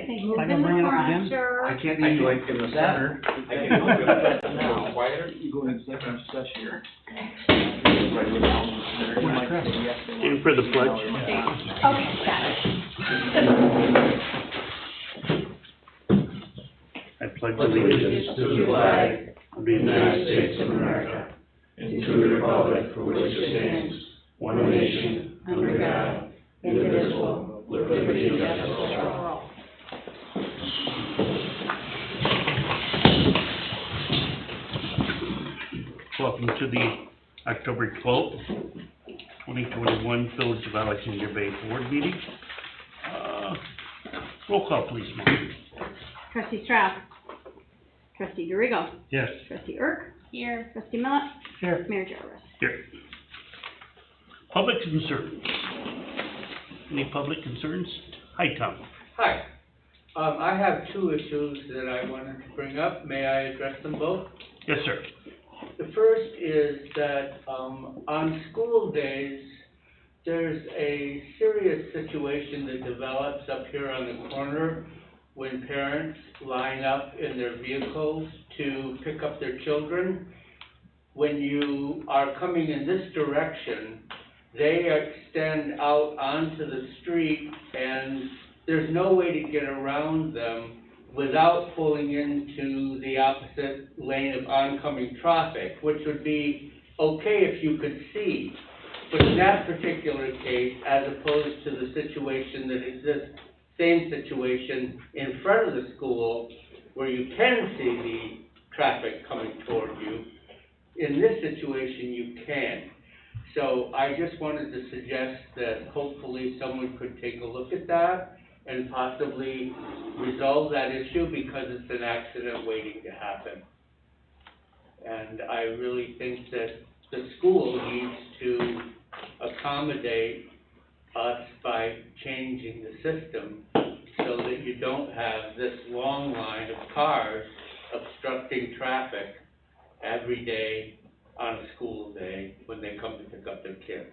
think If I move can in bring the it up again? furniture. I can't be like in the center. I can help you with that now. Quieter? You go in executive session. Here. And for the pledge. Okay, got it. I pledge allegiance to the flag of the United States of America, and to the republic for which it stands, one nation, under God, indivisible, with liberty and justice for all. Welcome to the October 12th, 2021 Village of Alexandria Bay Board meeting. Roll call, please, Mark. Trustee Strauss. Trustee DeRigo. Yes. Trustee Erk. Here. Trustee Millet. Here. Mayor Jarvis. Here. Public concerns. Any public concerns? Hi, Tom. Hi. I have two issues that I wanted to bring up. May I address them both? Yes, sir. The first is that on school days, there's a serious situation that develops up here on the corner when parents line up in their vehicles to pick up their children. When you are coming in this direction, they extend out onto the street and there's no way to get around them without pulling into the opposite lane of oncoming traffic, which would be okay if you could see. But in that particular case, as opposed to the situation that exists, same situation in front of the school where you can see the traffic coming toward you, in this situation you can't. So I just wanted to suggest that hopefully someone could take a look at that and possibly resolve that issue because it's an accident waiting to happen. And I really think that the school needs to accommodate us by changing the system so that you don't have this long line of cars obstructing traffic every day on a school day when they come to pick up their kids.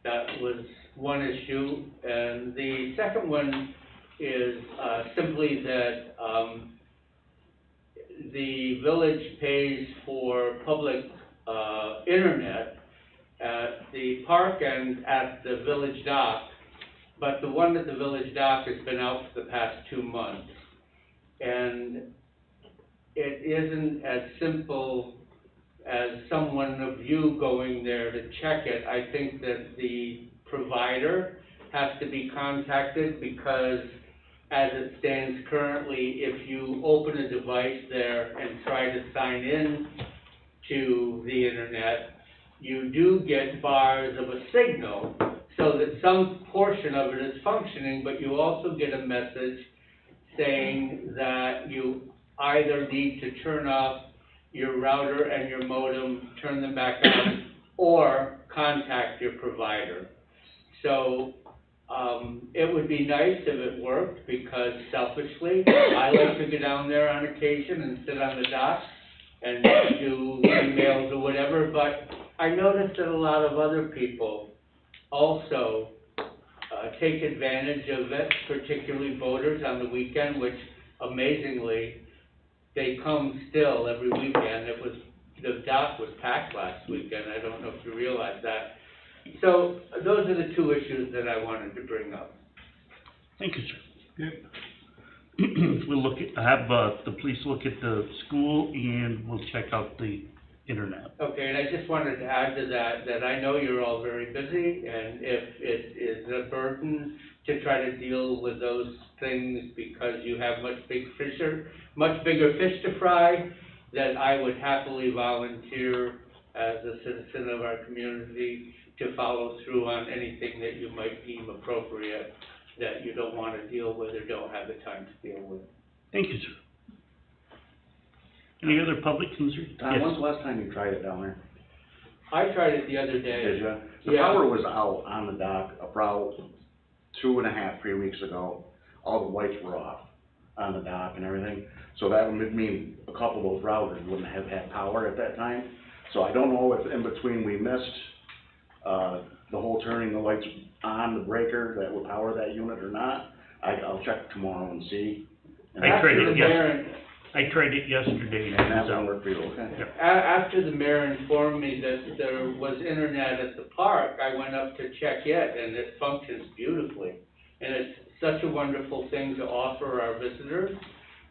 That was one issue, and the second one is simply that the village pays for public internet at the park and at the village dock, but the one at the village dock has been out for the past 2 months. And it isn't as simple as someone of you going there to check it. I think that the provider has to be contacted because as it stands currently, if you open a device there and try to sign in to the internet, you do get bars of a signal so that some portion of it is functioning, but you also get a message saying that you either need to turn off your router and your modem, turn them back on, or contact your provider. So it would be nice if it worked because selfishly, I like to go down there on occasion and sit on the dock and do emails or whatever, but I noticed that a lot of other people also take advantage of it, particularly voters on the weekend, which amazingly, they come still every weekend. The dock was packed last weekend. I don't know if you realize that. So those are the two issues that I wanted to bring up. Thank you, sir. We'll have the police look at the school and we'll check out the internet. Okay, and I just wanted to add to that I know you're all very busy, and if it is a burden to try to deal with those things because you have much bigger fish to fry, that I would happily volunteer as a citizen of our community to follow through on anything that you might deem appropriate that you don't want to deal with or don't have the time to deal with. Thank you, sir. Any other public concerns? Tom, when's the last time you tried it down there? I tried it the other day. Did you? The Yeah. power was out on the dock about 2.5, 3 weeks ago. All the lights were off on the dock and everything. So that would mean a couple of those routers wouldn't have had power at that time. So I don't know if in between we missed the whole turning the lights on the breaker that would power that unit or not. I'll check tomorrow and see. And I tried After it the mayor, I tried it yesterday and and it that was won't out. work for you, okay? Yep. after the mayor informed me that there was internet at the park, I went up to check it, and it functions beautifully. And it's such a wonderful thing to offer our visitors,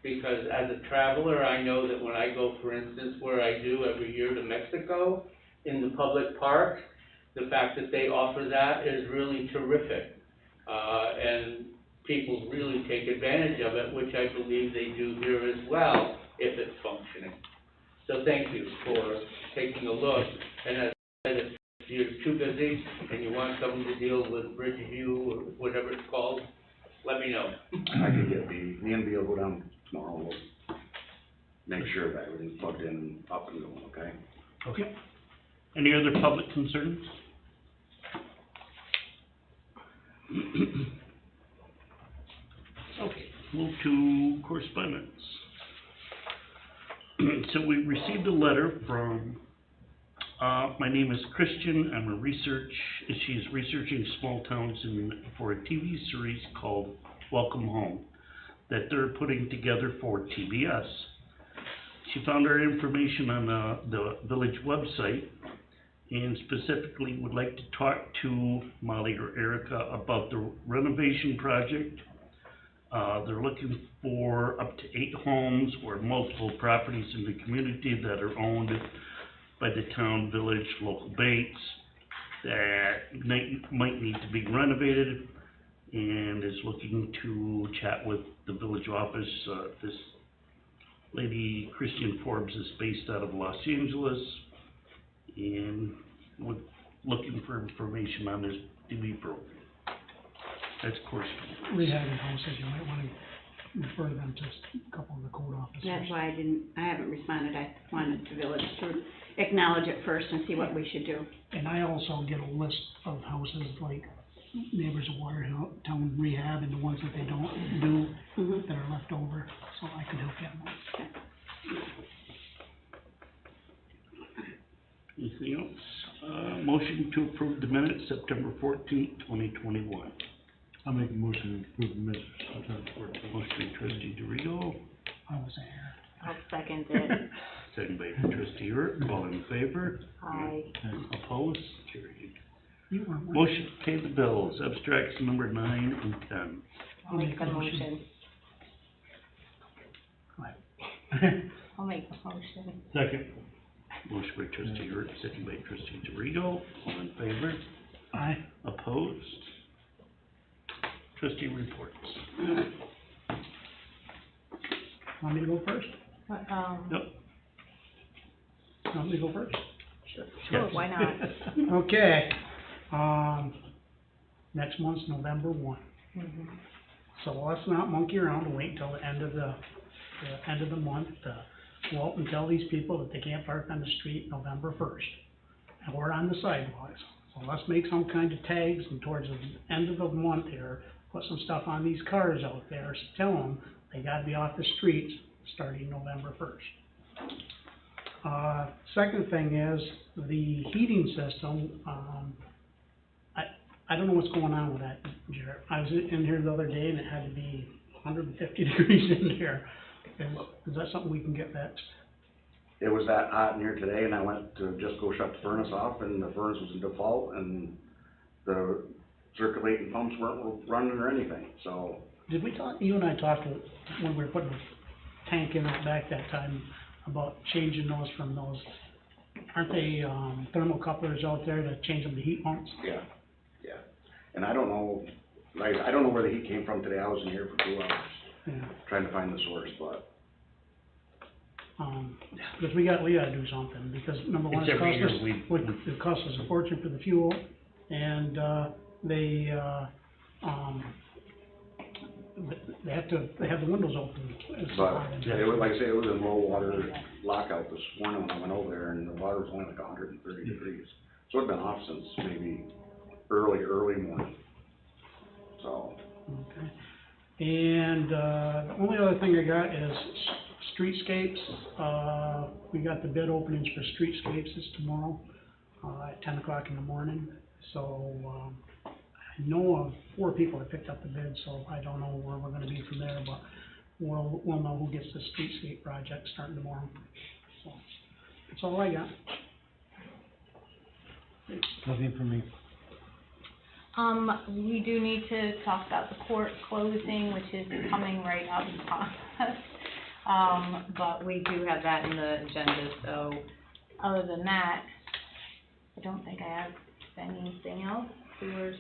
because as a traveler, I know that when I go, for instance, where I do every year to Mexico, in the public parks, the fact that they offer that is really terrific. And people really take advantage of it, which I believe they do here as well, if it's functioning. So thank you for taking a look, and as I said, if you're too busy and you want someone to deal with Bridgeview or whatever it's called, let me know. I can get me and B will go down tomorrow, and we'll make sure that everything's plugged in and up and going, okay? Okay. Any other public concerns? Okay, move to correspondence. So we received a letter from, my name is Christian, she's researching small towns for a TV series called Welcome Home that they're putting together for TBS. She found our information on the village website and specifically would like to talk to Molly or Erica about the renovation project. They're looking for up to 8 homes or multiple properties in the community that are owned by the town, village, local banks that might need to be renovated, and is looking to chat with the village office. This lady, Christian Forbes, is based out of Los Angeles and looking for information on this TV program. That's correspondence. Rehabbing houses, you might want to refer them to a couple of the code officers. That's why I haven't responded. I wanted the village to acknowledge it first and see what we should do. And I also get a list of houses like Neighbors of Watertown Rehab and the ones that they don't do that are left over, so I can help them out. Anything else? Motion to approve the minutes, September 14th, 2021. I'll make a motion to approve the minutes. Motion by trustee DeRigo, I was there. I'll second it. second by trustee Hurt, all in favor? Aye. Opposed? Carried. You weren't with Motion to pay the bills, abstracts number 9 and 10. I'll make the motion. Go ahead. I'll make the motion. Second. Motion by trustee Hurt, second by trustee DeRigo, all in favor? Aye. Opposed? Trustee reports. Want me to go first? Yep. Want me to go first? Sure, why not? Okay, next month's November 1. Mhm. So let's not monkey around and wait until the end of the month to go out and tell these people that they can't park on the street November 1st. Or on the sidewalks. So let's make some kind of tags and towards the end of the month here, put some stuff on these cars out there, tell them they gotta be off the streets starting November 1st. Second thing is the heating system, I don't know what's going on with that, Jared. I was in here the other day and it had to be 150 degrees in there. Is that something we can get fixed? It was that hot in here today, and I went to just go shut the furnace off, and the furnace was in default, and the circulating pumps weren't running or anything, so. Did we talk, you and I talked when we were putting the tank in out back that time about changing those from those, aren't they, thermocouplers out there to change them to heat pumps? Yeah, yeah. And I don't know, like, I don't know where the heat came from today. I was in here for 2 hours Yeah, trying to find the source, but. because we gotta do something, because number one, It's it every costs us, year it costs us a fortune for the fuel, and, they have the windows open. It's But hot in it there. was, like I say, it was in low water lockout this morning when I went over there, and the water was only like 130 degrees. So it'd been off since maybe early morning, so. Okay. And, the only other thing I got is streetscapes. We got the bid openings for streetscapes is tomorrow, at 10 o'clock in the morning. So, I know of 4 people that picked up the bid, so I don't know where we're gonna be from there, but we'll know who gets the streetscape project starting tomorrow. So, that's all I got. Nothing from me. We do need to talk about the court closing, which is coming right up upon us. But we do have that in the agenda, so other than that, I don't think I have anything else. Yours?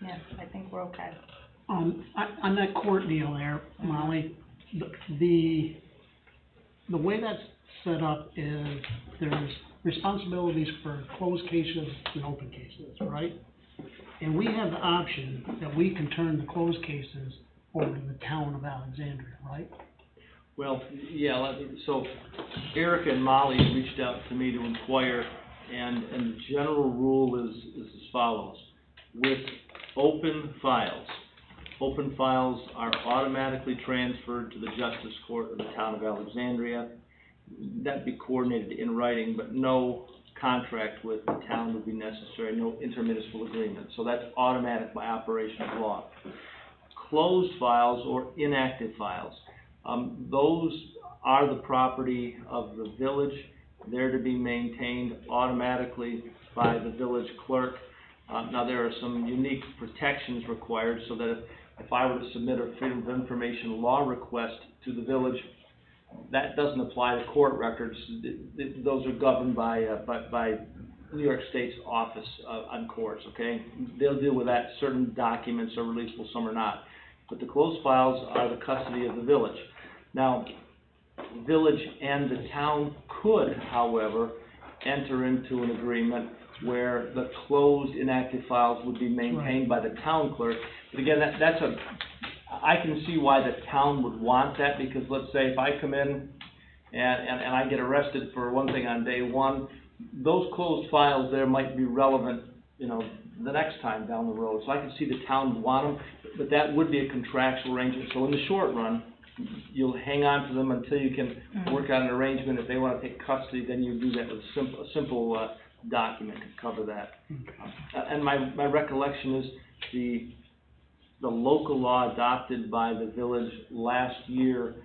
Yes, I think we're okay. On that court deal there, Molly, the way that's set up is there's responsibilities for closed cases and open cases, right? And we have the option that we can turn the closed cases over to the town of Alexandria, right? Well, yeah, so Erica and Molly reached out to me to inquire, and the general rule is as follows. With open files are automatically transferred to the Justice Court of the town of Alexandria. That'd be coordinated in writing, but no contract with the town would be necessary, no intermunicipal agreement. So that's automatic by operation of law. Closed files or inactive files, those are the property of the village. They're to be maintained automatically by the village clerk. Now there are some unique protections required so that if I were to submit a Freedom of Information law request to the village, that doesn't apply to court records. Those are governed by New York State's Office on Courts, okay? They'll deal with that. Certain documents are releasable, some are not. But the closed files are the custody of the village. Now, the village and the town could, however, enter into an agreement where the closed inactive files would be maintained by the town clerk. But again, I can see why the town would want that, because let's say if I come in and I get arrested for one thing on day one, those closed files there might be relevant, you know, the next time down the road. So I can see the town would want them, but that would be a contractual arrangement. So in the short run, you'll hang on to them until you can work out an arrangement. If they want to take custody, then you do that with a simple document to cover that. And my recollection is the local law adopted by the village last year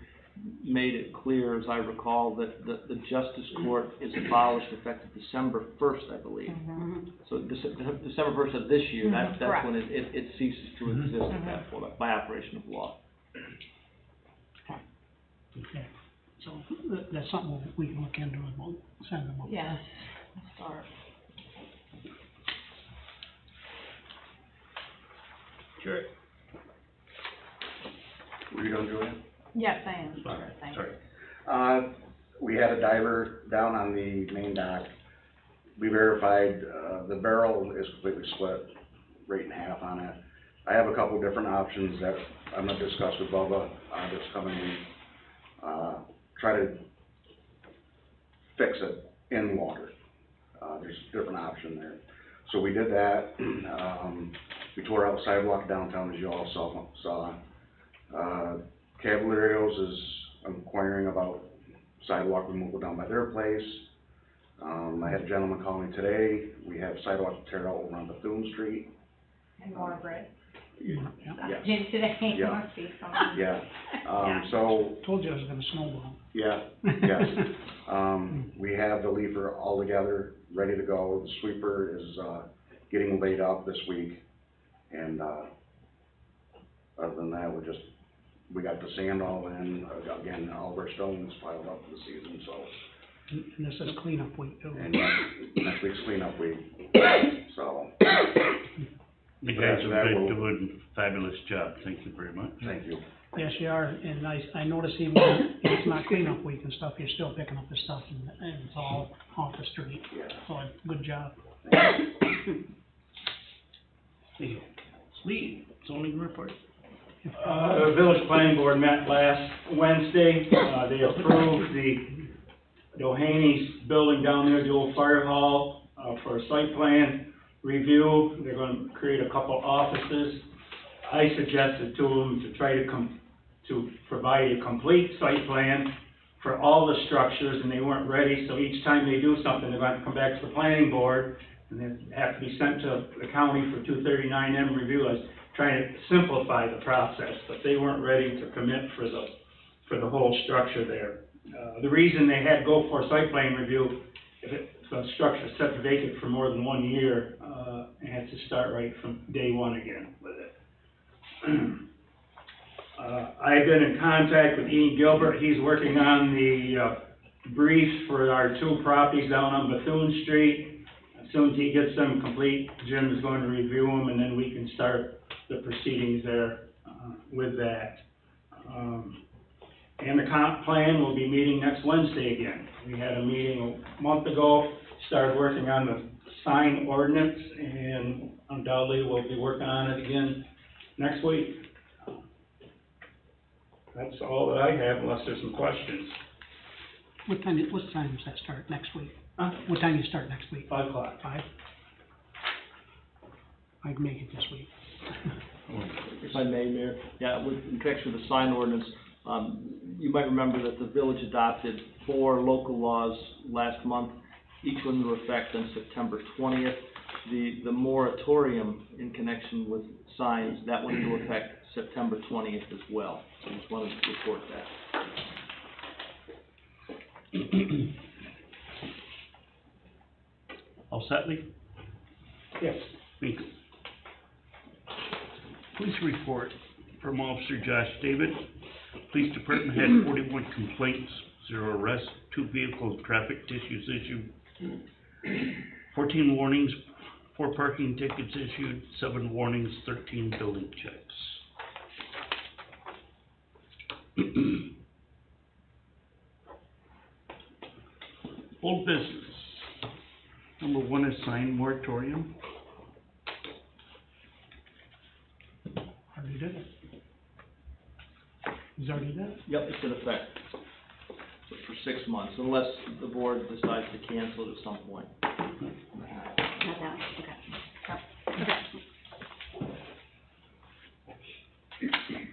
made it clear, as I recall, that the Justice Court is abolished effective December 1st, I believe. So December 1st of this year, that's when it ceases to exist at that point, by operation of law. Okay, so that's something we can look into and we'll send them up. Yes, let's start. Sure. Were you done, Julia? Yes, I am. Sorry. Thanks. Sorry. We had a diver down on the main dock. We verified, the barrel is completely split, right in half on it. I have a couple different options that I'm gonna discuss with Bubba, this coming week. Try to fix it in water. There's a different option there. So we did that. We tore out sidewalk downtown, as you all saw. Caballeros is inquiring about sidewalk removal down by their place. I had a gentleman call me today. We have sidewalk to tear out over on Bethune Street. And Margaret. Yeah. Jim today, Yeah. must be something. Yeah, Yeah. so, Told you I was gonna snowball. yeah, yes. We have the leafer all together, ready to go. The sweeper is, getting laid out this week. And, other than that, we got the sand all in, again, all of our stones piled up for the season, so. And this is cleanup week too. And next week's cleanup week, so, The guys have been doing a fabulous job. Thank you very much. thank you. Yes, you are, and I notice even when it's not cleanup week and stuff, you're still picking up the stuff and it's all off the street. Yeah. So, good job. Lee, zoning report. The village planning board met last Wednesday. They approved the Dohany's building down there, the old fire hall, for a site plan review. They're gonna create a couple offices. I suggested to them to try to provide a complete site plan for all the structures, and they weren't ready, so each time they do something, they're going to come back to the planning board and they have to be sent to the county for 239M review. I was trying to simplify the process, but they weren't ready to commit for the whole structure there. The reason they had go for site plan review, if the structure is set vacant for more than 1 year, it has to start right from day one again with it. I've been in contact with Ian Gilbert. He's working on the briefs for our 2 properties down on Bethune Street. As soon as he gets them complete, Jim is going to review them, and then we can start the proceedings there with that. And the comp plan will be meeting next Wednesday again. We had a meeting a month ago, started working on the sign ordinance, and undoubtedly we'll be working on it again next week. That's all that I have, unless there's some questions. What time does that start next week? Huh? What time do you start next week? 5 o'clock. 5? I can make it this week. If I may, Mayor, yeah, in connection with the sign ordinance, you might remember that the village adopted 4 local laws last month. Each went into effect on September 20th. The moratorium in connection with signs, that went into effect September 20th as well. So I just wanted to report that. All set, Lee? Yes. Thank you. Police report from Officer Josh David. Police Department had 41 complaints, 0 arrests, 2 vehicle traffic issues issued, 14 warnings, 4 parking tickets issued, 7 warnings, 13 building checks. Old business. Number 1 is sign moratorium. Already did it. He's already did it? Yep, it's in effect for 6 months, unless the board decides to cancel it at some point. Not that one, okay. Okay.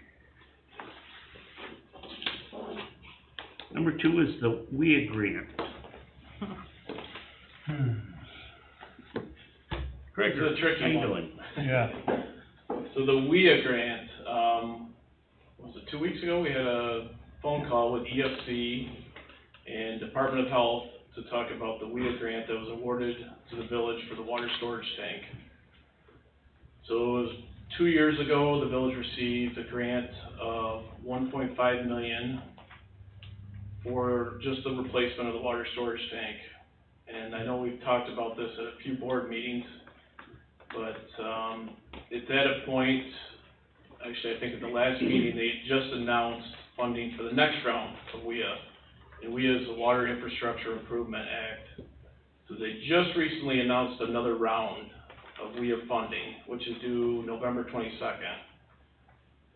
Number 2 is the WIA grant. Greg, It's a tricky how you one. doing? Yeah. So the WIA grant, was it 2 weeks ago? We had a phone call with EFC and Department of Health to talk about the WIA grant that was awarded to the village for the water storage tank. So it was 2 years ago, the village received a grant of $1.5 million for just the replacement of the water storage tank. And I know we've talked about this at a few board meetings, but it's at a point, actually I think at the last meeting, they just announced funding for the next round of WIA. And WIA is the Water Infrastructure Improvement Act. So they just recently announced another round of WIA funding, which is due November 22nd.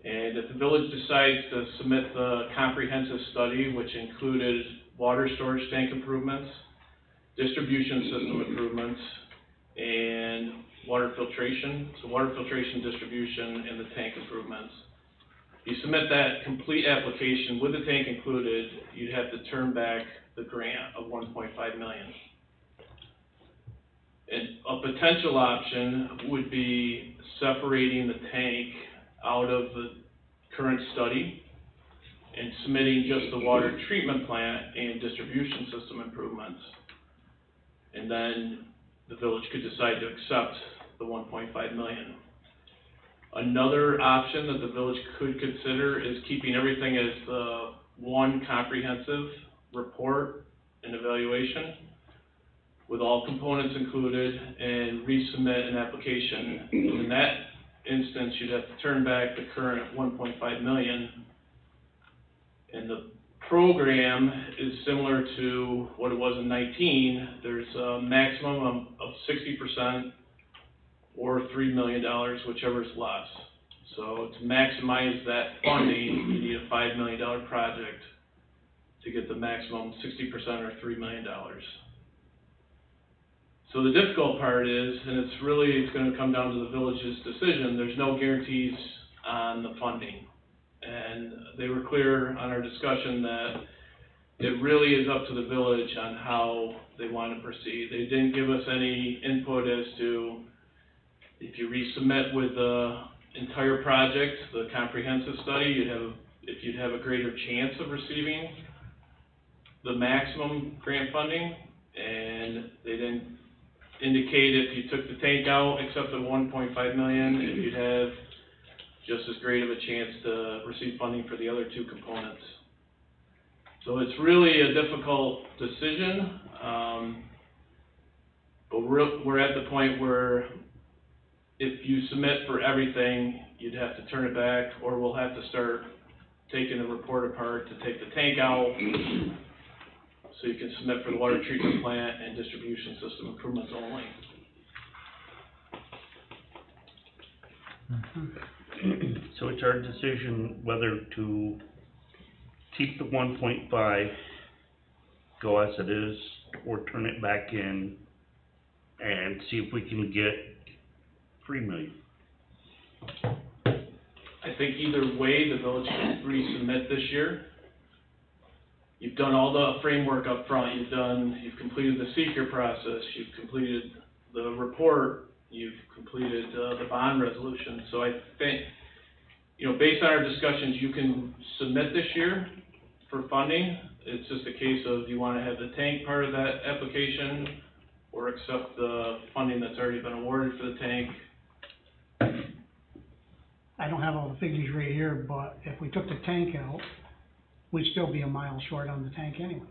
And if the village decides to submit the comprehensive study, which included water storage tank improvements, distribution system improvements, and water filtration, so water filtration, distribution, and the tank improvements. You submit that complete application with the tank included, you'd have to turn back the grant of $1.5 million. And a potential option would be separating the tank out of the current study and submitting just the water treatment plant and distribution system improvements. And then the village could decide to accept the $1.5 million. Another option that the village could consider is keeping everything as one comprehensive report and evaluation with all components included and resubmit an application. In that instance, you'd have to turn back the current $1.5 million. And the program is similar to what it was in 19. There's a maximum of 60% or $3 million, whichever is less. So to maximize that funding, you need a $5 million project to get the maximum 60% or $3 million. So the difficult part is, and it's going to come down to the village's decision, there's no guarantees on the funding. And they were clear on our discussion that it really is up to the village on how they want to proceed. They didn't give us any input as to if you resubmit with the entire project, the comprehensive study, if you'd have a greater chance of receiving the maximum grant funding, and they didn't indicate if you took the tank out, except the 1.5 million, if you'd have just as great of a chance to receive funding for the other two components. So it's really a difficult decision, but we're at the point where if you submit for everything, you'd have to turn it back, or we'll have to start taking the report apart to take the tank out, so you can submit for the water treatment plant and distribution system improvements only. So it's our decision whether to keep the 1.5, go as it is, or turn it back in and see if we can get 3 million. I think either way, the village can resubmit this year. You've done all the framework up front, you've completed the seeker process, you've completed the report, you've completed the bond resolution. So I think, based on our discussions, you can submit this year for funding. It's just a case of, do you want to have the tank part of that application, or accept the funding that's already been awarded for the tank? I don't have all the figures right here, but if we took the tank out, we'd still be a mile short on the tank anyway.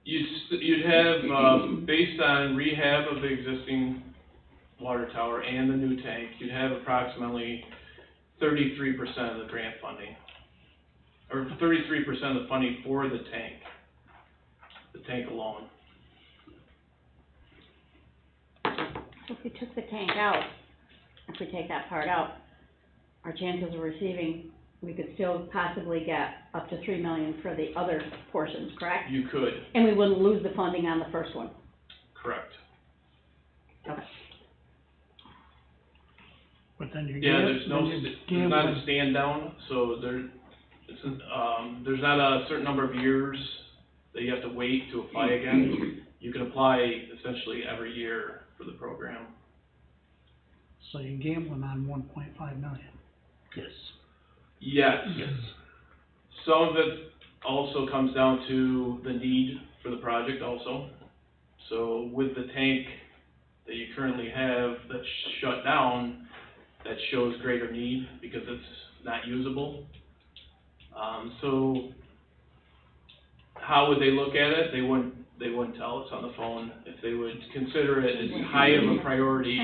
You'd have, based on rehab of the existing water tower and the new tank, you'd have approximately 33% of the grant funding, or 33% of the funding for the tank alone. So if we took the tank out, if we take that part out, our chances of receiving, we could still possibly get up to 3 million for the other portions, correct? You could, And we wouldn't lose the funding on the first one. correct. Okay. But then you're Yeah, there's not a gambling. stand down, so there's not a certain number of years that you have to wait to apply again. You can apply essentially every year for the program. So you're gambling on 1.5 million. Yes. Yes. Some of it also comes down to the need for the project also. So with the tank that you currently have that's shut down, that shows greater need because it's not usable. So how would they look at it? They wouldn't tell us on the phone if they would consider it as high of a priority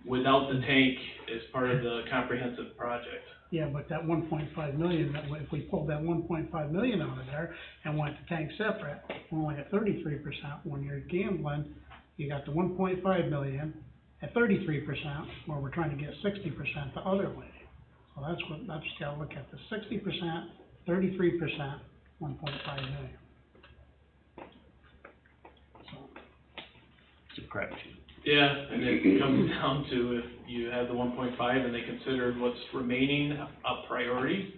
without the tank as part of the comprehensive project. Yeah, but that 1.5 million, if we pulled that 1.5 million out of there and went to tank separate, we're only at 33%. When you're gambling, you got the 1.5 million at 33%, where we're trying to get 60% the other way. So that's you gotta look at the 60%, 33%, 1.5 million. So, It's a crapshoot. Yeah, and it comes down to if you have the 1.5 and they considered what's remaining a priority.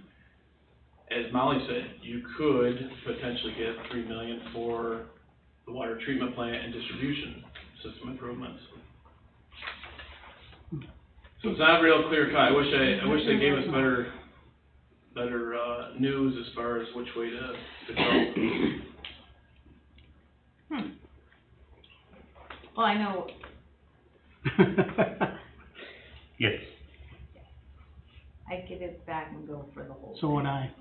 As Molly said, you could potentially get 3 million for the water treatment plant and distribution system improvements. So it's not real clear cut. I wish they gave us better news as far as which way to go. Well, I know, Yes. I'd give it back and go for the whole so when I'm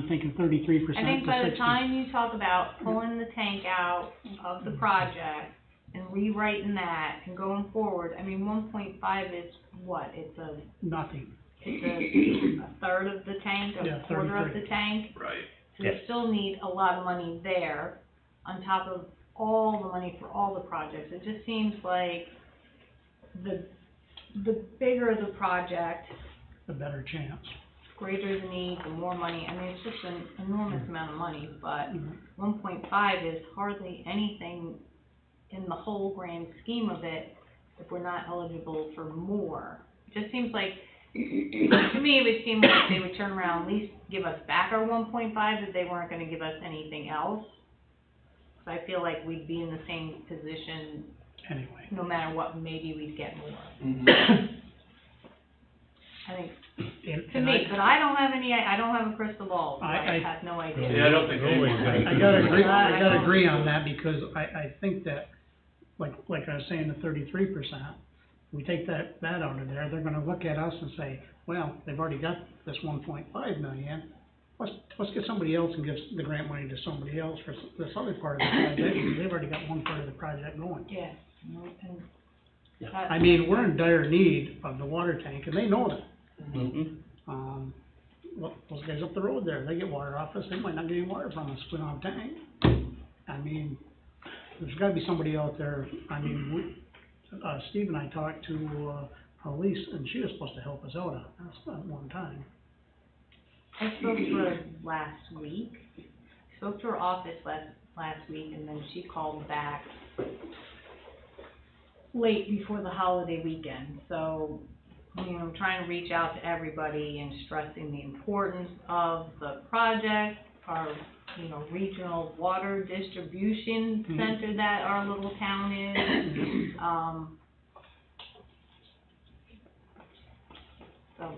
thinking 33% to 60. I think by the time you talk about pulling the tank out of the project and rewriting that and going forward, I mean, 1.5 is what? It's Nothing. a third of the tank, Yeah, a quarter of 33. the tank. Right. So you still need a lot of money there on top of all the money for all the projects. It just seems like the bigger the project, The better chance. greater the need, the more money. I mean, it's just an enormous amount of money, but 1.5 is hardly anything in the whole grand scheme of it if we're not eligible for more. It just seems like To me, it would seem like they would turn around, at least give us back our 1.5, that they weren't gonna give us anything else. So I feel like we'd be in the same position, Anyway, no matter what, maybe we'd get more. I think, to me, but I don't have a crystal ball, so I have no idea. Yeah, I don't think anyone's gonna. I gotta agree on that, because I think that, like I was saying, the 33%, we take that out of there, they're gonna look at us and say, well, they've already got this 1.5 million, let's get somebody else and give the grant money to somebody else for this other part of the project, because they've already got one part of the project going. Yeah, and. I mean, we're in dire need of the water tank, and they know that. Look, those guys up the road there, they get water off us, they might not get any water from us, if we don't have a tank. I mean, there's gotta be somebody out there, I mean, Steve and I talked to, Elise, and she was supposed to help us out on this at one time. I spoke to her last week, spoke to her office last week, and then she called back late before the holiday weekend, so, you know, trying to reach out to everybody and stressing the importance of the project, our, you know, regional water distribution center that our little town is, so.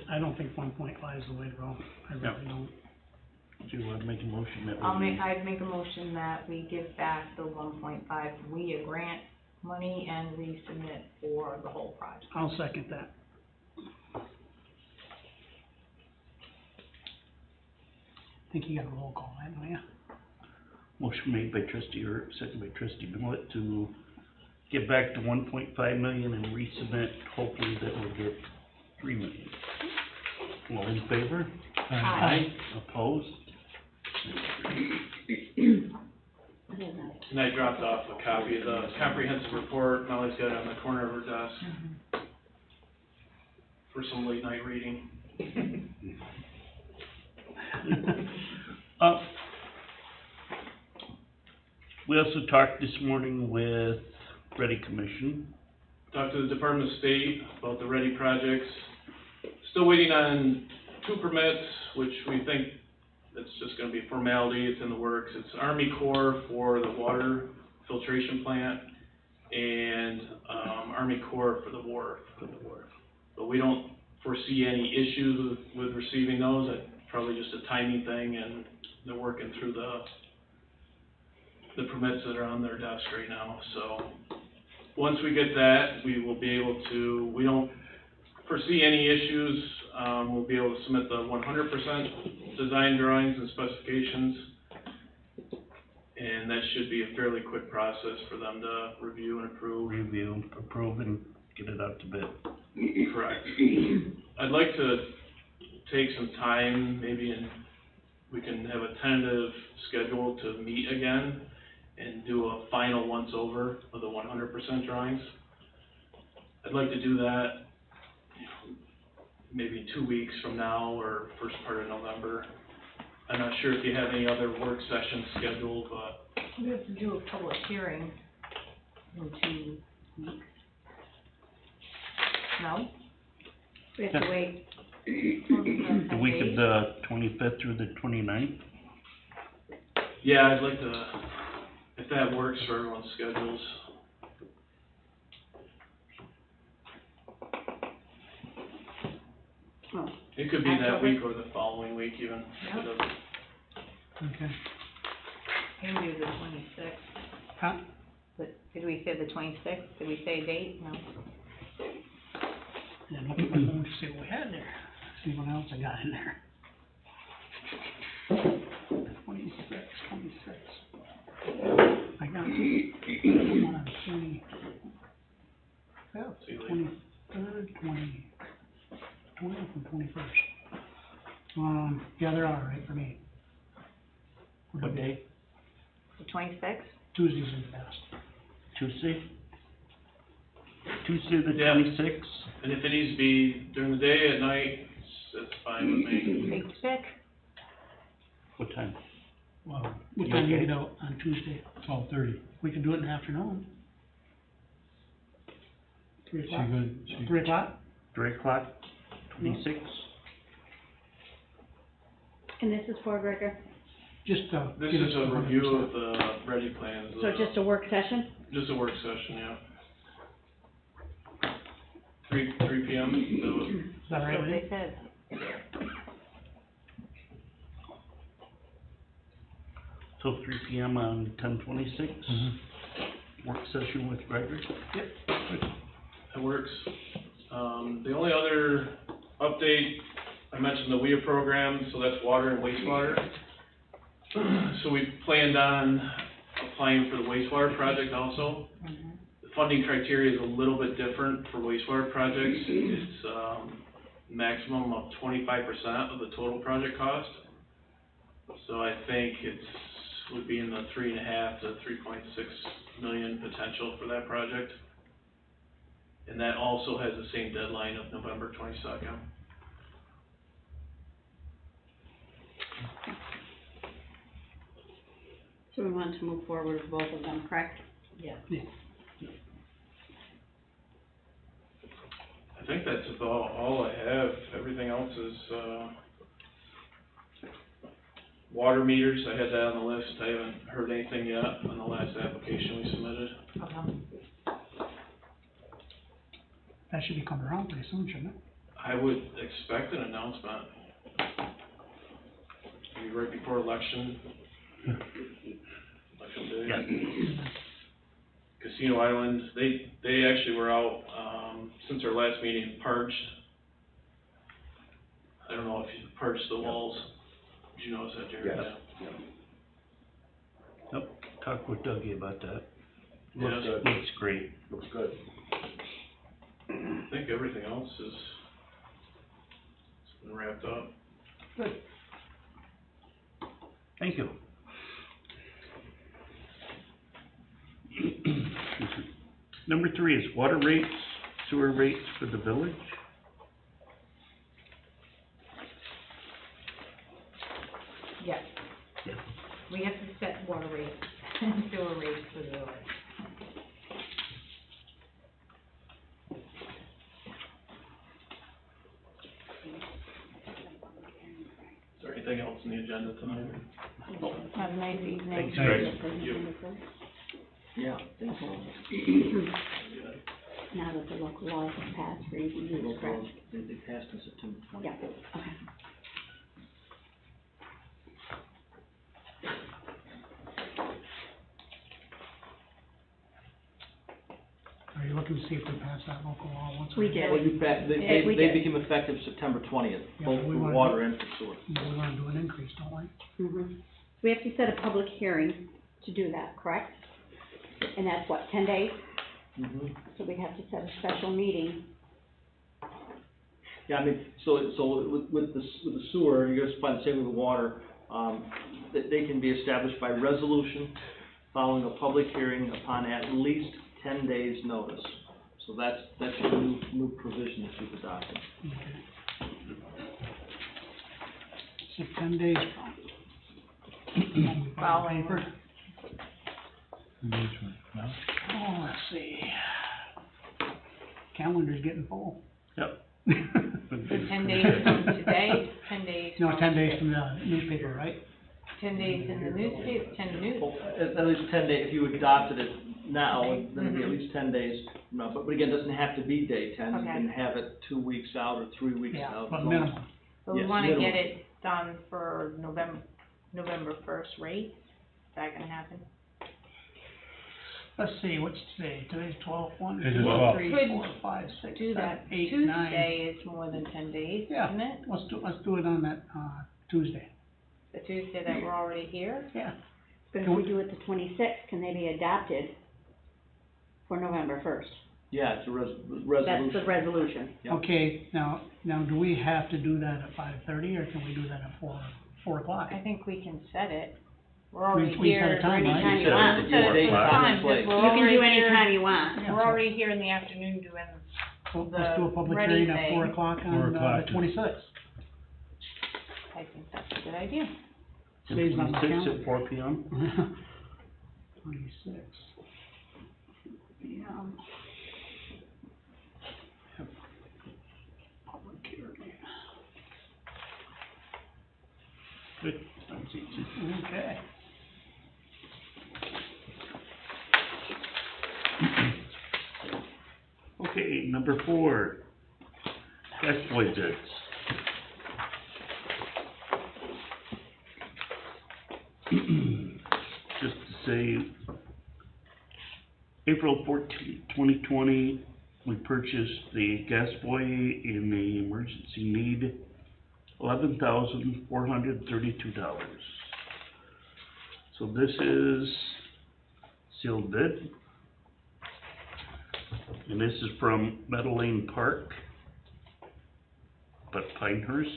I don't think 1.5 is the way to go, I really don't. Do you want to make a motion that I'd make a motion that we give back the 1.5 WIA grant money and resubmit for the whole project. I'll second that. I think you got a roll call, don't you? Motion made by trustee Erb, second by trustee Millet to get back to 1.5 million and resubmit, hopefully that will get 3 million. All in favor? Aye. Opposed? And I dropped off a copy of the comprehensive report, Molly's got it on the corner of her desk for some late night reading. We also talked this morning with Ready Commission. Talked to the Department of State about the Ready projects. Still waiting on 2 permits, which we think it's just gonna be a formality, it's in the works. It's Army Corps for the water filtration plant and, Army Corps for the wharf. But we don't foresee any issues with receiving those, it's probably just a timing thing, and they're working through the permits that are on their desk right now, so. Once we get that, we will be able to, we don't foresee any issues, we'll be able to submit the 100% design drawings and specifications. And that should be a fairly quick process for them to review and approve. Review, approve, and get it out to bid. Correct. I'd like to take some time, maybe, and we can have a tentative schedule to meet again and do a final once-over of the 100% drawings. I'd like to do that maybe 2 weeks from now or first part of November. I'm not sure if you have any other work sessions scheduled, but. We have to do a public hearing in 2 weeks. No? We have to wait. The week of the 25th through the 29th? Yeah, I'd like to, if that works for everyone's schedules. Oh, It could be that October? week or the following week even. Yep. Okay. Can do the 26th. Huh? But did we say the 26th? Did we say a date? No. Yeah, look at my phone to see what we had there, see what else I got in there. 26. I got one on 25th, 23rd, 20th, and 21st. Yeah, they're all right for me. What day? The 26th? Tuesdays are the best. Tuesday? Tuesday the Yeah. 26th? And if it needs to be during the day, at night, that's fine with me. Big stick? What time? Well, what time you Okay. get out on Tuesday? 12:30. We can do it in the afternoon. 3 o'clock? 3 o'clock? 3:00, 26. And this is for Gregor, Just, This give is us a 100%. review of the ready plans. so just a work session? Just a work session, yeah. 3 PM, Is that right with you? They said. So 3 PM on 10/26. Work session with Gregory. it works. The only other update, I mentioned the WIA program, so that's water and wastewater. So we planned on applying for the wastewater project also. The funding criteria is a little bit different for wastewater projects. It's, maximum of 25% of the total project cost. So I think would be in the 3.5 to 3.6 million potential for that project. And that also has the same deadline of November 22nd. So we want to move forward with both of them, correct? Yeah. I think that's about all I have. Everything else is, water meters, I had that on the list. I haven't heard anything yet on the last application we submitted. That should be coming around pretty soon, shouldn't it? I would expect an announcement. Maybe right before election. Election day. Yeah. Casino Island, they actually were out, since our last meeting, parched. I don't know if you parched the walls. Did you notice that, Jerry? Yes. Yeah. Yep, talked with Dougie about that. Yeah. Looks great. Looks good. I think everything else is, it's been wrapped up. Good. Thank you. Number 3 is water rates, sewer rates for the village. Yes. We have to set water rates and sewer rates for the village. Is there anything else in the agenda tonight? Have a nice evening. Thanks, Greg. Yeah, thanks. Now that the local laws have passed for EDUs, correct? They passed in September 20th. Yeah, okay. Are you looking to see if we pass that local law once? We did. Well, you back, we they did. became effective September 20th, Yeah, both but we for wanna water do- and for sewer. We want to do an increase, don't we? We have to set a public hearing to do that, correct? And that's what, 10 days? So we'd have to set a special meeting. Yeah, I mean, so with the sewer, you're gonna find the same with the water, that they can be established by resolution following a public hearing upon at least 10 days' notice. So that's a new provision that you've adopted. So 10 days from. Following. Paper. Oh, let's see. Calendar's getting full. Yep. So 10 days from today, 10 days No, from 10 days from the newspaper, right? 10 days in the newspaper, 10 news. Well, at least 10 days, if you adopted it now, then it'd be at least 10 days. No, but again, it doesn't have to be day 10, you Okay. can have it 2 weeks out or 3 weeks Yeah, out. but as long as- minimum. But we Yes, wanna minimum. get it done for November 1st rate. Is that gonna happen? Let's see, what's today? Today's 12, 1, It is 2, 12. 3, Could 4, 5, 6, Do 7, that 8, 9. Tuesday is more than 10 days, Yeah. isn't it? Let's do it on that, Tuesday. The Tuesday that we're already here? Yeah. But if we do it the 26th, can they be adopted for November 1st? Yeah, it's a resolution. That's the resolution. Yeah. Okay, now, do we have to do that at 5:30, or can we do that at 4 o'clock? I think we can set it. We're already We set a here. time, right? Anytime you Set it- want. set it date, Set it for time, time, and place. 'cause we're You can already do here- anytime you want. Yeah, We're so- already here in the afternoon doing, So let's do a public ready hearing at thing. 4 o'clock on, the 26th. I think that's a good idea. Stays on the 26 calendar. at 4 PM. 26. Yeah. Good, that's easy. Okay. Okay, number 4, gas boy bids. Just to say, April 14th, 2020, we purchased the gas boy in the emergency need, $11,432. So this is sealed bid. And this is from Meadow Lane Park, but Pinehurst.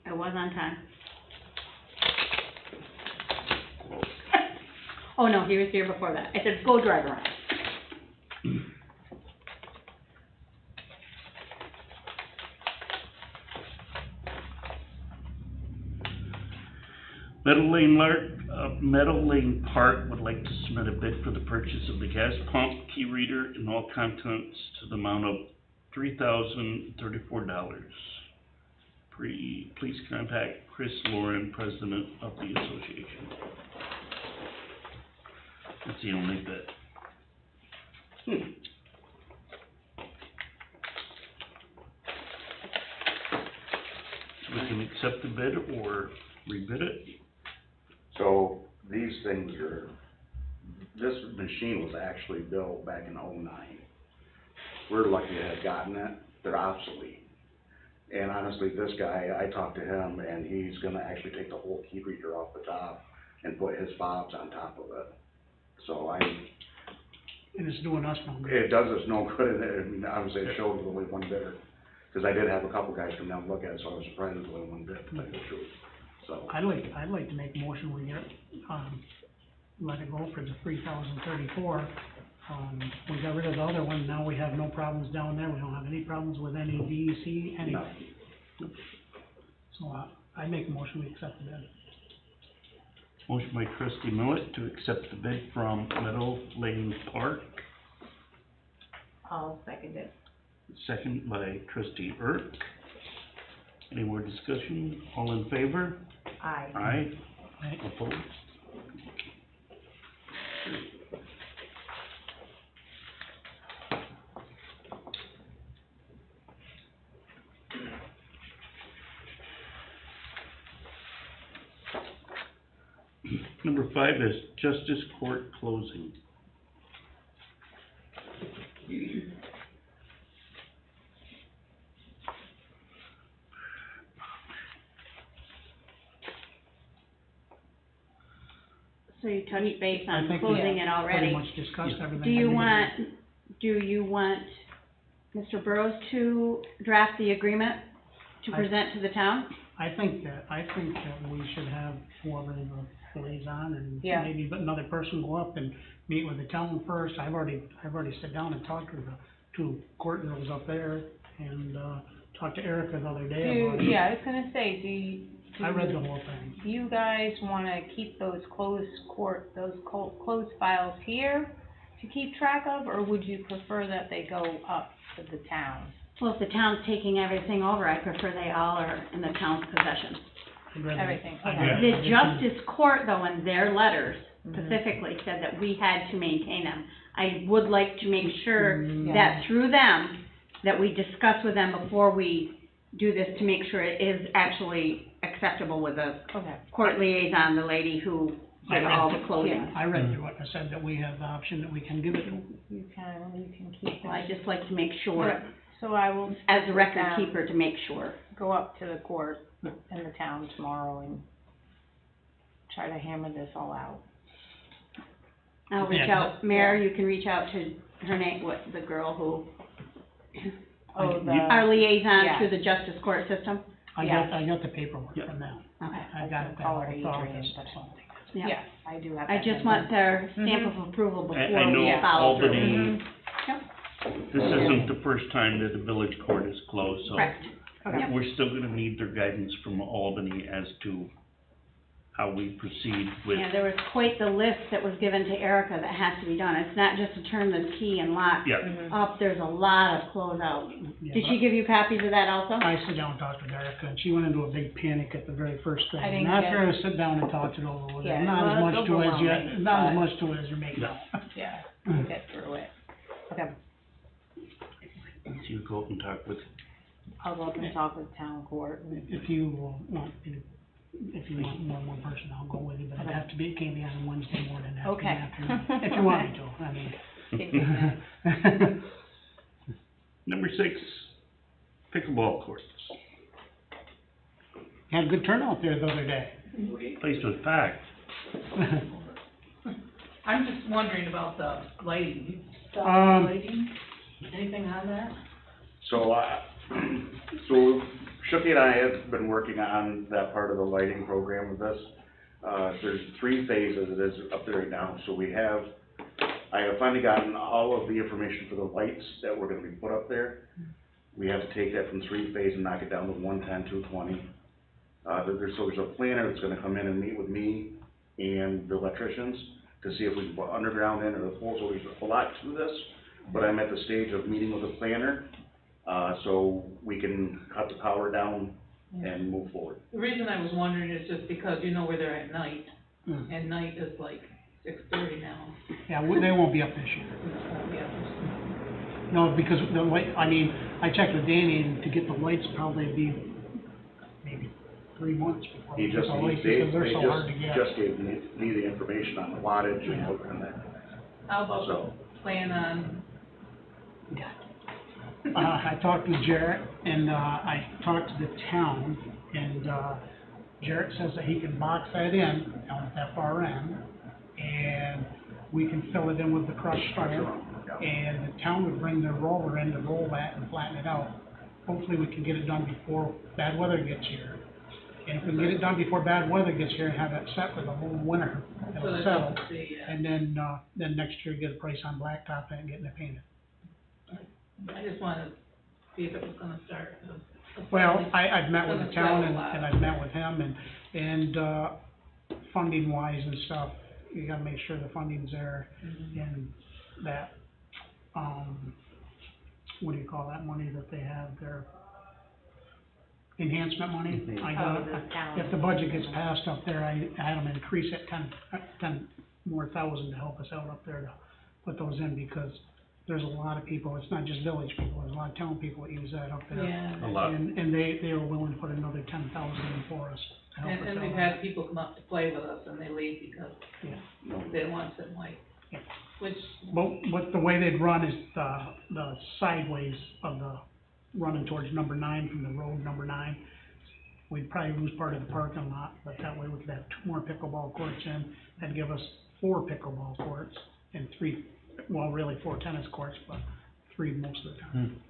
It was on time. Well, Oh, no, he was here before that. I said, go drive around. Meadow Lane Park would like to submit a bid for the purchase of the gas pump, key reader, and all contents to the amount of $3,034. Please contact Chris Lauren, President of the association. That's the only bid. We can accept the bid or rebid it. So these things are, this machine was actually built back in '09. We're lucky to have gotten it. They're obsolete. And honestly, this guy, I talked to him and he's gonna actually take the whole key reader off the top and put his fobs on top of it. So And it's doing us no good. it does us no good, and I mean, obviously it showed only one bidder. Cause I did have a couple guys come down and look at it, so I was surprised it was only one bid, to tell you the truth, so. I'd like to make a motion, we get, let it go for the $3,034. We got rid of the other one, now we have no problems down there, we don't have any problems with any DEC, anything. No. So, I make a motion, we accept the bid. Motion by trustee Millet to accept the bid from Meadow Lane Park, I'll second it. second by trustee Erk. Any more discussion? All in favor? Aye. Aye. Right? Opposed? Number 5 is Justice Court closing. So you touched base I on think we closing it Pretty already. much discussed everything. Do you I needed. want Mr. Burrows to draft the agreement to I- present to the town? I think that we should have whoever the liaison and Yeah. maybe another person go up and meet with the town first. I've already sat down and talked to the 2 court girls up there and, talked to Erica the other day about it. Yeah, I was gonna say, I read the whole thing. do you guys wanna keep those closed files here to keep track of, or would you prefer that they go up to the town? Well, if the town's taking everything over, I prefer they all are in the town's possession. I read the- Everything, I okay. read The everything. justice court, though, in their letters Mhm. specifically said that we had to maintain them. I would like to make sure Mm. that through them, that we discuss with them before we do this to make sure it is actually acceptable with the Okay. court liaison, the lady who did all the closing. I read through it, and I said that we have the option that we can give it to them. You can keep Well, I it. just like to make sure, So I will. as a record um, keeper, to make sure. Go up to the court in the town tomorrow and try to hammer this all out. I'll reach Yeah. out, Mayor, you can reach out to her name, the girl who, Oh, our liaison yeah. through the justice court system. I got the paperwork Yeah. from them. Okay, I got it, that Call whole her process, Adrian, but- so. yeah. Yes, I do have I that just number. want their stamp Mhm. of approval I before we know follow through. Albany, Yep. this isn't the first time that the village court is closed, so Correct. Okay. we're still gonna need their guidance from Albany as to how we proceed with, Yeah, there was quite the list that was given to Erica that has to be done. It's not just to turn the key and lock yeah. up, there's a lot of closeout. Yeah, Did but she give you copies of that also? I sit down and talked to Erica, and she went into a big panic at the very first thing. I didn't And after get- I sit down and talked it over with her, Yeah, not as well, much it's to it as you, overwhelming, not as but- much to it as you're making out. Yeah, we'll get through it. Okay, So you go up and talk with, I'll go up and talk with town court and If you want, if you want more than one person, I'll go with you, but it'd have to be, it can't be on Wednesday morning, it'd have to be Okay. afternoon, if you want me to, I mean. give you that. number 6, pickleball courts. Had a good turnout there the other day. Place was packed. I'm just wondering about the lighting, you saw Um, the lighting, anything on that? So, so Shooky and I have been working on that part of the lighting program with this. There's 3 phases it is up there right now, so I have finally gotten all of the information for the lights that were gonna be put up there. We have to take that from 3 phase and knock it down to 110, 220. There's a planner that's gonna come in and meet with me and the electricians to see if we can put underground in or the poles, so there's a lot to this. But I'm at the stage of meeting with the planner, so we can cut the power down and move forward. The reason I was wondering is just because you know where they're at night, Mm. and night is like 6:30 now. Yeah, they won't be up this year. Yeah. No, because the light, I mean, I checked with Danny, and to get the lights, probably be maybe 3 months before we He get just, the lights, they because they're so hard to get. just gave me the information on the wattage and that. How about So- the plan on, I talked with Jarrett, and, I talked to the town, and, Jarrett says that he can box that in, down at that far end, and we can fill it in with the crushed stone, and the town would bring their roller in to roll that and flatten it out. Hopefully, we can get it done before bad weather gets here. And if we can get it done before bad weather gets here and have it set for the whole winter, so it'll that settle. you And then next year, get a price on blacktop and getting it painted. I just wanted to see if it was gonna start. Well, I've met with the Gonna town settle and, out. and I've met with him and funding wise and stuff, you gotta make sure the funding's there and that, what do you call that money that they have there? Enhancement money? I got Oh, the town. If the budget gets passed up there, I had them increase it 10 more thousand to help us out up there to put those in because there's a lot of people, it's not just village people, there's a lot of town people that use that up there. Yeah, A lot. And they were willing to put another 10,000 in for us to help us out. and we've had people come up to play with us and they leave because Yeah. they don't want to sit white, Yeah. which, But the way they'd run is the sideways of the, running towards number 9 from the road, number 9. We'd probably lose part of the parking lot, but that way we could have 2 more pickleball courts in. That'd give us 4 pickleball courts and 3, well, really 4 tennis courts, but 3 most of the time.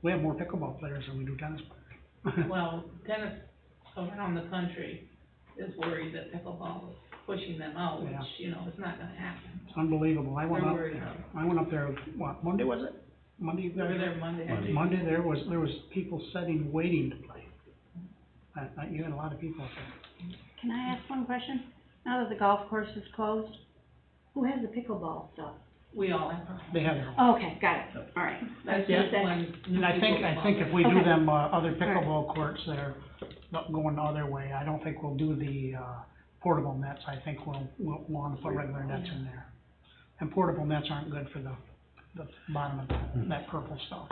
We have more pickleball players than we do tennis players. well, tennis around the country is worried that pickleball is pushing them out, which, Yeah. you know, it's not gonna happen. It's unbelievable. I went They're up, worried about it. what, Monday was it? Monday? They were there Monday. Monday, there was people sitting, waiting to play. You had a lot of people up there. Can I ask one question? Now that the golf course is closed, who has the pickleball stuff? We all have them. They had their own. Oh, okay, got it, all right. That's Yeah. just when new And I people think come if up. we do Okay. them, other pickleball courts that are not going the other way, I don't think we'll do the, portable nets. I think we'll wanna put regular nets in there. And portable nets aren't good for the bottom of that purple stuff.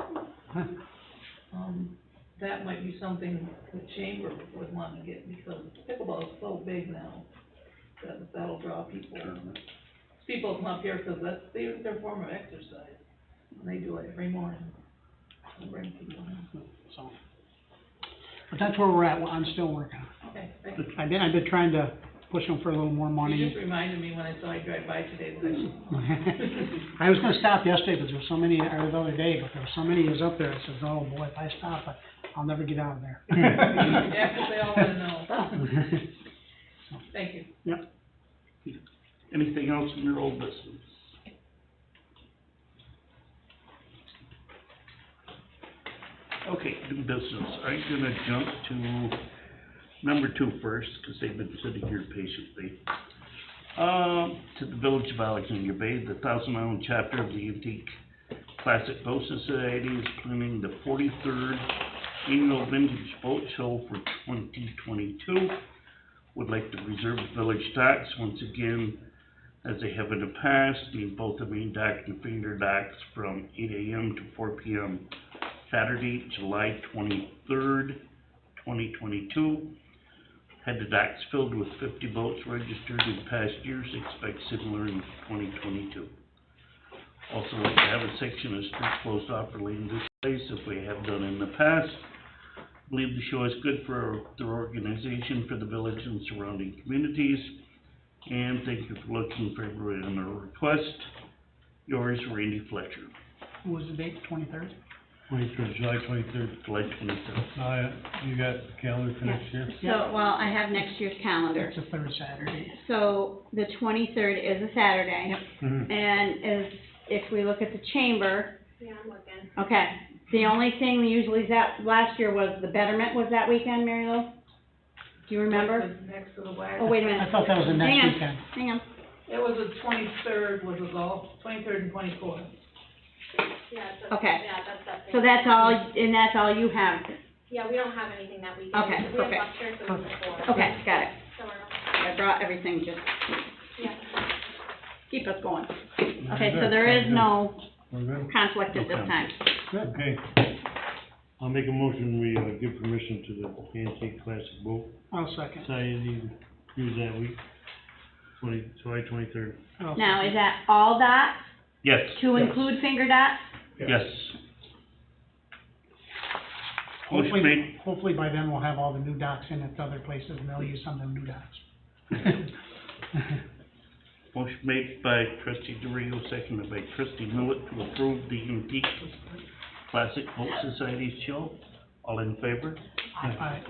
That might be something the chamber would want to get, because pickleball is so big now, that that'll draw people. People come up here, because that's their form of exercise, and they do it every morning. They bring people in. So, but that's where we're at. I'm still working. Okay, thank you. I've been trying to push them for a little more You money. just reminded me when I saw you drive by today that I should. I was gonna stop yesterday, but there were so many, or the other day, but there were so many of us up there, I said, oh boy, if I stop, I'll never get out of there. Yeah, 'cause they all wanna know. Thank you. Yep. anything else in your old business? Okay, new business, I'm gonna jump to number 2 first, because they've been sitting here patiently. To the Village of Alexandria Bay, the Thousand Island chapter of the Antique Classic Boat Society is planning the 43rd annual Vintage Boat Show for 2022. Would like to reserve the village docks once again, as they have in the past, being both the main dock and feeder docks from 8 a.m. to 4 p.m. Saturday, July 23rd, 2022. Had the docks filled with 50 boats registered in past years, expect similar in 2022. Also like to have a section of street closed off for lane displays, as we have done in the past. Believe the show is good for their organization, for the village and surrounding communities. And thank you for looking favorably on our request. Yours, Randy Fletcher. What was the date, 23rd? July 23rd. July 23rd. You got the calendar for next year? So, well, I have next year's calendar. It's the third Saturday. So, the 23rd is a Saturday, Mhm. and if we look at the chamber, Yeah, I'm looking. okay, the only thing usually is that, last year was the betterment was that weekend, Mary Lou? Do you remember? Next to the wagon. Oh, wait a I minute, thought that was the Hang on. next weekend. hang on. It was the 23rd was the golf, 23rd and 24th. Yeah, Okay. Yeah, that's. So that's all, and that's all you have? Yeah, we don't have anything that weekend. Okay, We have perfect. lectures the week before. Okay, got it. So we're, I brought everything, just yeah. keep us going. Okay, so there is no We're good? conflict at this time. Okay. I'll make a motion, we, give permission to the Antique Classic Boat I'll second. Society to use that week, July 23rd. I'll Now, second. is that all dots, Yes, to include finger dots? yes. Motion Hopefully, made, hopefully by then we'll have all the new docks in at the other places and they'll use some of the new docks. motion made by trustee DeRio, seconded by trustee Millet to approve the Antique Classic Boat Society show. All in favor?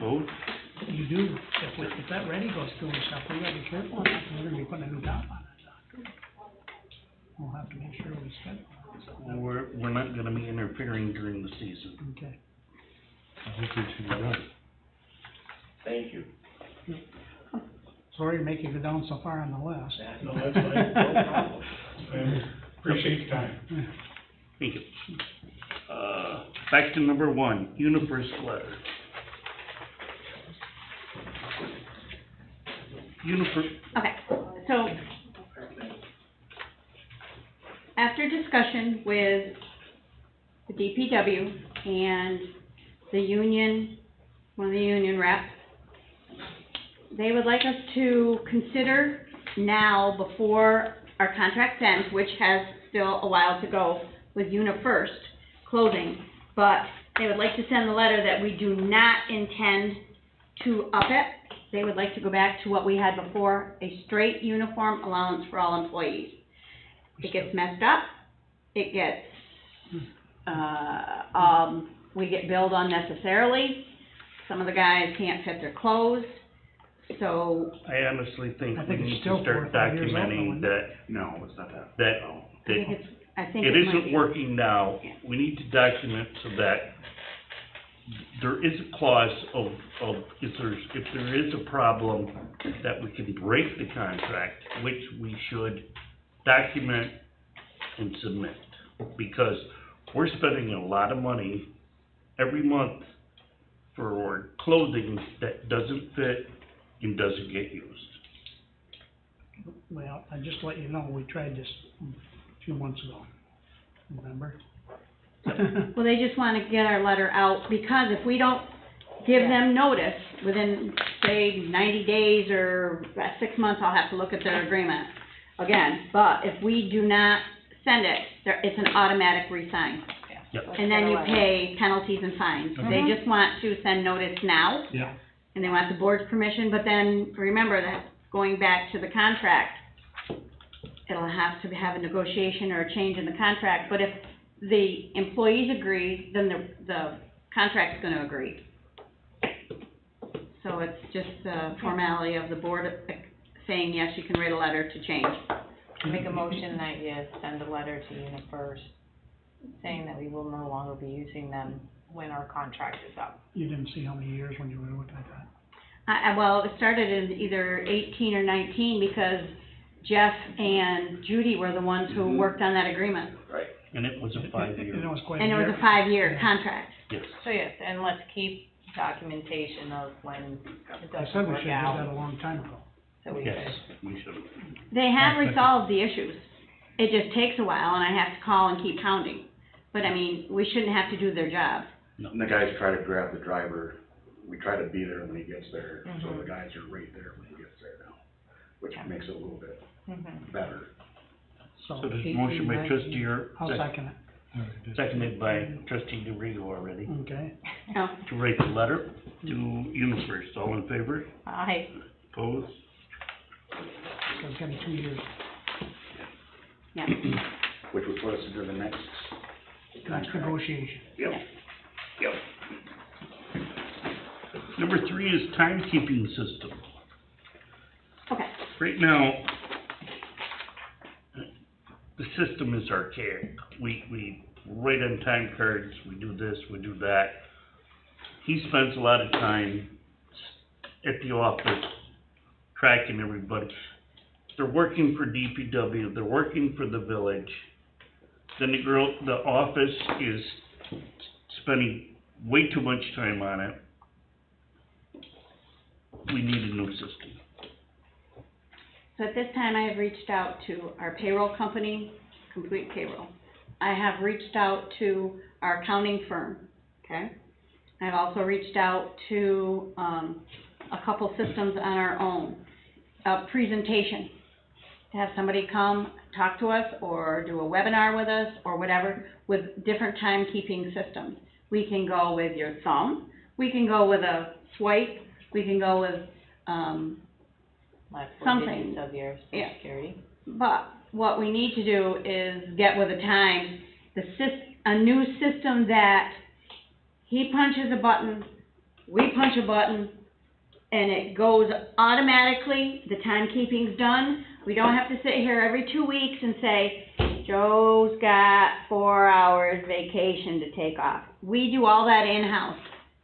Vote. You do, if that ready goes through and stuff, we gotta be careful on that, 'cause we're gonna be putting a new dock on that dock. We'll have to make sure we schedule it. We're not gonna be interfering during the season. Okay. I think we should be done. Thank you. Sorry to make you go down so far on the list. No, that's fine, no problem. Appreciate your time. Thank you. Back to number 1, UniFirst letter. Okay, so, after discussion with the DPW and the union, one of the union reps, they would like us to consider now, before our contract ends, which has still a while to go with UniFirst closing, but they would like to send the letter that we do not intend to up it. They would like to go back to what we had before, a straight uniform allowance for all employees. It gets messed up, it gets, we get billed unnecessarily, some of the guys can't fit their clothes, so, I honestly think I we think it's need still to 4 or start 5 years old, though, documenting isn't that, No, it's not that. that, No. I think it it might isn't be. working now. We need to document so that there is a clause of if there is a problem, that we can break the contract, which we should document and submit. Because we're spending a lot of money every month for clothing that doesn't fit and doesn't get used. Well, I just let you know, we tried this a few months ago, remember? Well, they just wanna get our letter out, because if we don't give them notice within, say, 90 days or 6 months, I'll have to look at their agreement again. But if we do not send it, it's an automatic re-sign. Yep. And then you pay penalties and fines. They just want to send notice now, Yeah. and they want the board's permission, but then remember that going back to the contract, it'll have to have a negotiation or a change in the contract, but if the employees agree, then the contract's gonna agree. So it's just a formality of the board saying, yes, you can write a letter to change. Make a motion that you send a letter to UniFirst saying that we will no longer be using them when our contract is up. You didn't see how many years when you were looking at that? Well, it started in either 18 or 19 because Jeff and Judy were the ones who worked on that agreement. Right. And it was a 5-year, And it was quite a And it was year. a 5-year contract. yes. So yes, and let's keep documentation of when it I doesn't said we work should have did that out, a long time ago. so we Yes, could. we should. They have resolved the issues. It just takes a while and I have to call and keep pounding. But I mean, we shouldn't have to do their job. And the guys try to grab the driver, we try to be there when he gets there, so Mhm. the guys are right there when he gets there now, which makes it a little bit Mhm. better. So there's a 18, motion by 19. trustee, I'll second it. seconded by trustee DeRigo already, Okay. Oh, to write the letter to UniFirst. All in favor? Opposed? So it's gonna be 2 years. yeah. Which would put us into the next Next contract. negotiation. Yep, yep. Number 3 is timekeeping system. Okay. Right now, the system is archaic. We write on time cards, we do this, we do that. He spends a lot of time at the office tracking everybody. They're working for DPW, they're working for the village. Then the office is spending way too much time on it. We need a new system. So at this time, I have reached out to our payroll company, Complete Payroll. I have reached out to our accounting firm, okay? I've also reached out to, a couple systems on our own. A presentation, to have somebody come talk to us or do a webinar with us or whatever, with different timekeeping systems. We can go with your thumb, we can go with a swipe, we can go with, Last 4 something. digits of your Yeah. social security. but what we need to do is get with the times, a new system that he punches a button, we punch a button, and it goes automatically, the timekeeping's done. We don't have to sit here every 2 weeks and say, Joe's got 4 hours vacation to take off. We do all that in-house.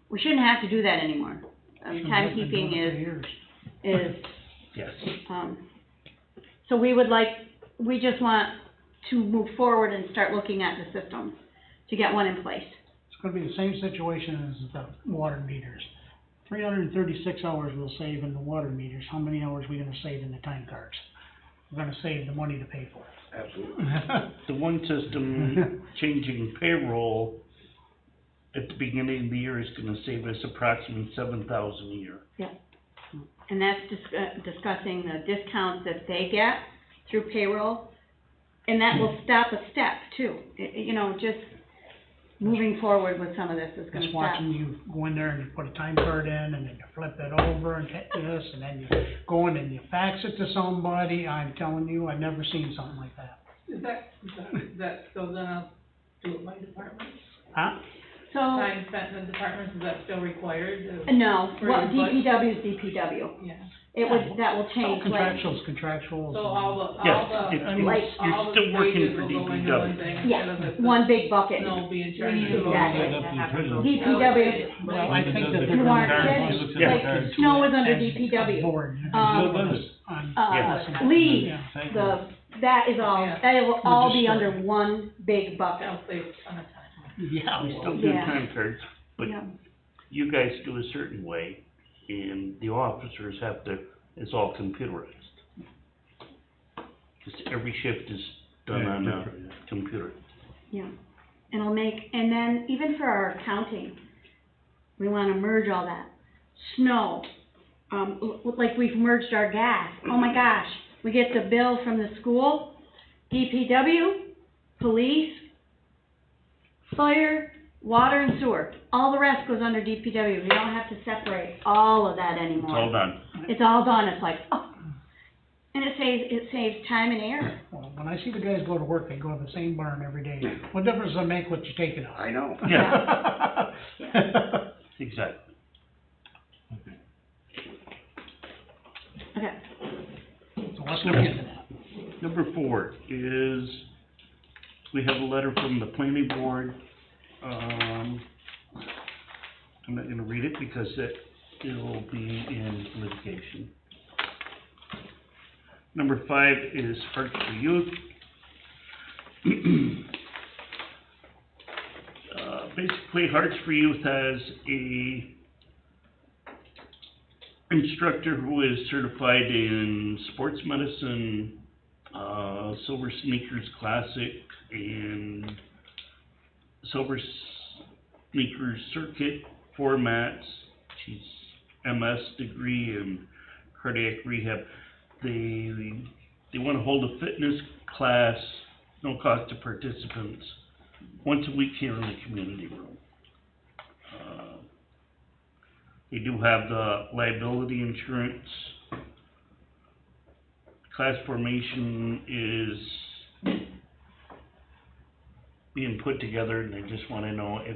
We shouldn't have to do that anymore. Shouldn't have been doing Timekeeping it for years. is, Yes. so we just want to move forward and start looking at the systems to get one in place. It's gonna be the same situation as the water meters. 336 hours we'll save in the water meters. How many hours are we gonna save in the time cards? We're gonna save the money to pay for it. Absolutely. The one system changing payroll at the beginning of the year is gonna save us approximately $7,000 a year. And that's discussing the discounts that they get through payroll. And that will stop a step too. Just moving forward with some of this is gonna Just stop. watching you go in there and you put a time card in and then you flip it over and hit this and then you go in and you fax it to somebody. I'm telling you, I've never seen something like that. Is that still gonna do it by department? Huh? So, Time spent in departments, is that still required? no, For well, your budget? DPW is DPW. Yeah. That will change, like, Contractuals. So all Yes, the, it's- like, all you're the still working pages for will go into one DPW. thing yeah, instead of the one big bucket. snow being charged. Exactly. to DPW, Well, I think that you they're aren't gonna. kidding, Yeah. like, snow is under As a DPW. board. Um, leaves, that is all, Yeah. that will all be just under starting. one big bucket. That'll save a ton of time. Yeah. We still well, do Yeah. time cards, but Yeah. you guys do a certain way, and the officers have to, it's all computerized. Just every shift is done on a computer. Yeah, and then even for our accounting, we wanna merge all that. Snow, like we've merged our gas, oh my gosh, we get the bill from the school, DPW, police, fire, water and sewer, all the rest goes under DPW, we don't have to separate all of that anymore. It's all done. It's all done, it's like, oh, and it saves time and air. Well, when I see the guys go to work, they go to the same barn every day. What difference does it make what you take it off? I know. Yeah. Exactly. Okay, So let's look into that. Number 4 is, we have a letter from the planning board. I'm not gonna read it because still be in litigation. Number 5 is Hearts for Youth. Basically, Hearts for Youth has a instructor who is certified in sports medicine, Silver Sneakers Classic, and Silver Sneakers Circuit formats. She's MS degree in cardiac rehab. They want to hold a fitness class, no cost to participants, once a week here in the community room. They do have the liability insurance. Class formation is being put together, and they just want to know if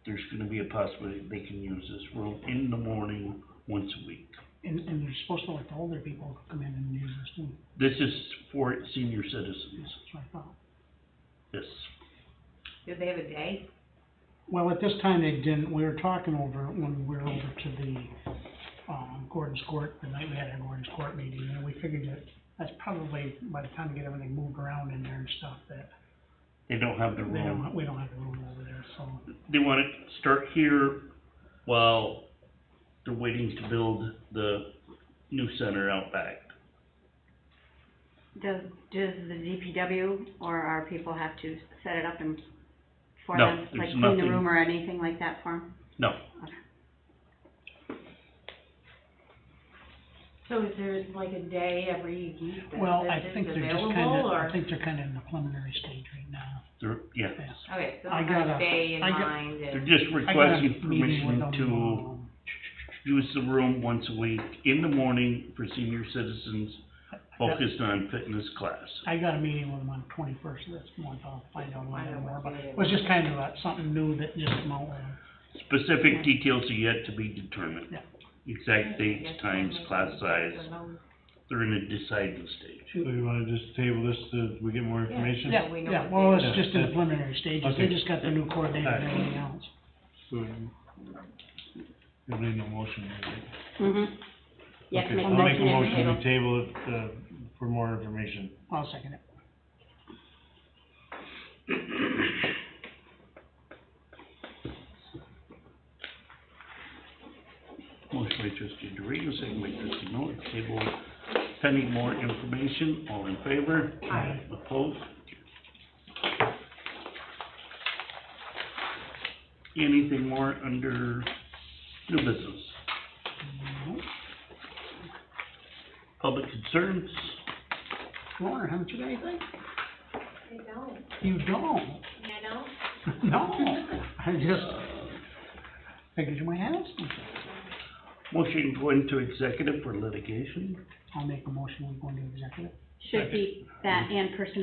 there's going to be a possibility they can use this room in the morning once a week. And you're supposed to let the older people come in and use this too. This is for senior citizens. That's what I thought. Yes. Do they have a day? Well, at this time, they didn't, we were talking over, when we were over to the, Gordon's Court, the night we had our Gordon's Court meeting, and we figured that that's probably, by the time we get everything moved around in there and stuff, that They don't have the we room. don't have the room over there, so. They want to start here while they're waiting to build the new center out back. Does the DPW or our people have to set it up and for No, them? there's Like clean nothing. the room or anything like that for them? No, So is there like a day every week that Well, I this think is they're just available, kinda, or? I think they're kinda in the preliminary stage right now. they're, yeah. Yeah. Okay, so I don't have got a a- day in I got- mind They're and, just I got a requesting meeting with permission them, to use the room once a week in the morning for senior citizens focused on fitness class. I got a meeting with them on 21st of this month, I'll find out a I little know more, what but day it it was is. just kind of something new that just came out with them. Specific details are yet to be determined. Yeah. Exact dates, Yes, times, I class might size, be- they're in a deciding stage. So you wanna just table this till we get more information? Yeah, we know Yeah, what well, day it's it is. just in the preliminary stages, they Okay. just got the new coordinator and everything else. So, you need no motion, right? Mm-hmm. You have to Okay, make a I'll make a motion motion and to table it, for more information. I'll second it. Motion by trustee DeRigo, second by trustee Miller, table pending more information, all in favor? Aye. Opposed? Anything more under new business? No. Public concerns? Lauren, haven't you got anything? I don't, You don't? I don't. No, I just figured you might have some. Motion to go into executive for litigation? I'll make a motion, we go into executive. should be that and personnel